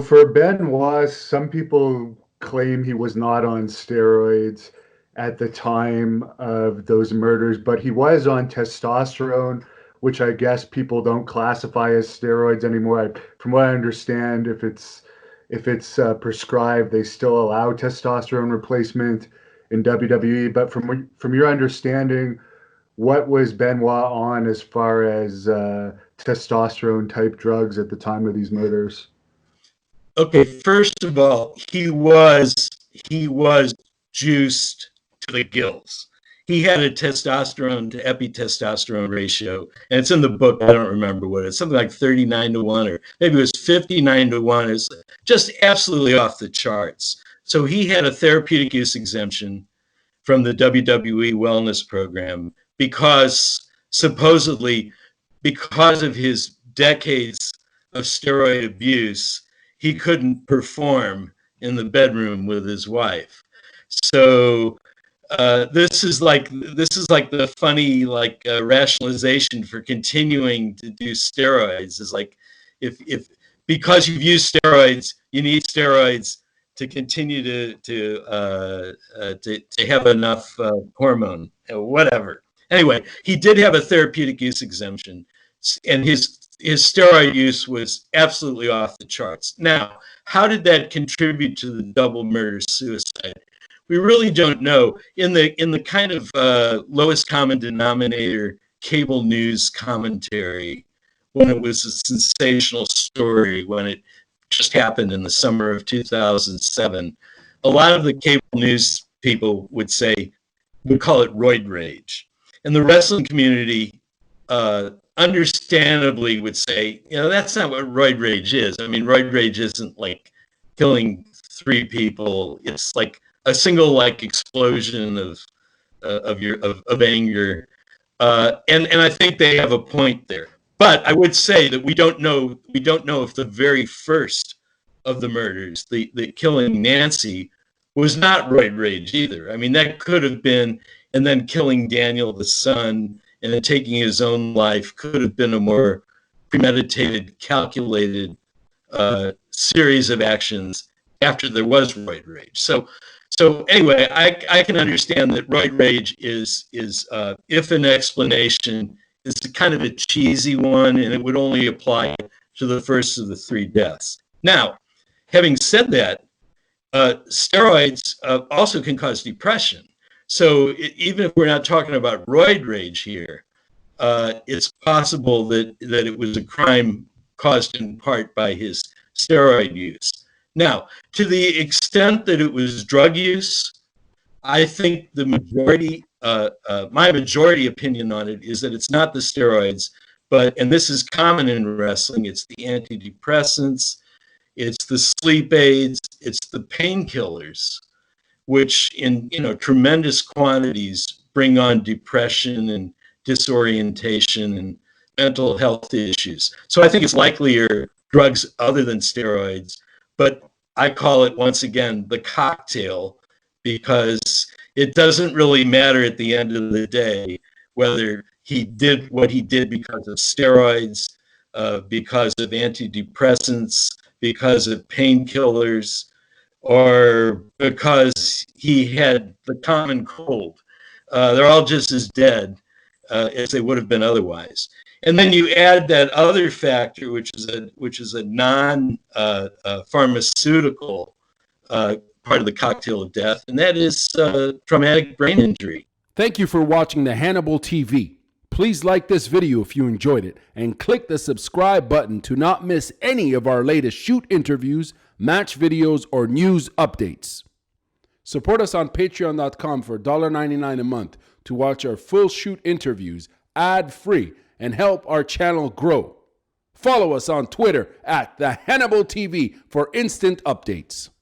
for Benoit, some people claim he was not on steroids at the time of those murders, but he was on testosterone, which I guess people don't classify as steroids anymore. From what I understand, if it's prescribed, they still allow testosterone replacement in WWE. But from your understanding, what was Benoit on as far as testosterone type drugs at the time of these murders? Okay, first of all, he was juiced to the gills. He had a testosterone to epitestosterone ratio, and it's in the book. I don't remember what it's something like 39 to 1, or maybe it was 59 to 1. It's just absolutely off the charts. So he had a therapeutic use exemption from the WWE wellness program because supposedly because of his decades of steroid abuse, he couldn't perform in the bedroom with his wife. So this is like the funny rationalization for continuing to do steroids is like if because you've used steroids, you need steroids to continue to have enough hormone, whatever. Anyway, he did have a therapeutic use exemption, and his steroid use was absolutely off the charts. Now, how did that contribute to the double murder suicide? We really don't know. In the kind of lowest common denominator cable news commentary, when it was a sensational story, when it just happened in the summer of 2007, a lot of the cable news people would call it roid rage. And the wrestling community understandably would say, that's not what roid rage is. I mean, roid rage isn't like killing 3 people. It's like a single like explosion of anger. And I think they have a point there. But I would say that we don't know if the very first of the murders, the killing Nancy, was not roid rage either. I mean, that could have been, and then killing Daniel, the son, and then taking his own life could have been a more premeditated, calculated series of actions after there was roid rage. So anyway, I can understand that roid rage is if an explanation, is kind of a cheesy one, and it would only apply to the first of the 3 deaths. Now, having said that, steroids also can cause depression. So even if we're not talking about roid rage here, it's possible that it was a crime caused in part by his steroid use. Now, to the extent that it was drug use, I think the majority, my majority opinion on it is that it's not the steroids, and this is common in wrestling, it's the antidepressants, it's the sleep aids, it's the painkillers, which in tremendous quantities bring on depression and disorientation and mental health issues. So I think it's likelier drugs other than steroids, but I call it, once again, the cocktail, because it doesn't really matter at the end of the day whether he did what he did because of steroids, because of antidepressants, because of painkillers, or because he had the common cold. They're all just as dead as they would have been otherwise. And then you add that other factor, which is a non-pharmaceutical part of the cocktail of death, and that is traumatic brain injury. Thank you for watching the Hannibal TV. Please like this video if you enjoyed it, and click the subscribe button to not miss any of our latest shoot interviews, match videos, or news updates. Support us on patreon.com for $1.99 a month to watch our full shoot interviews ad-free and help our channel grow. Follow us on Twitter at the Hannibal TV for instant updates.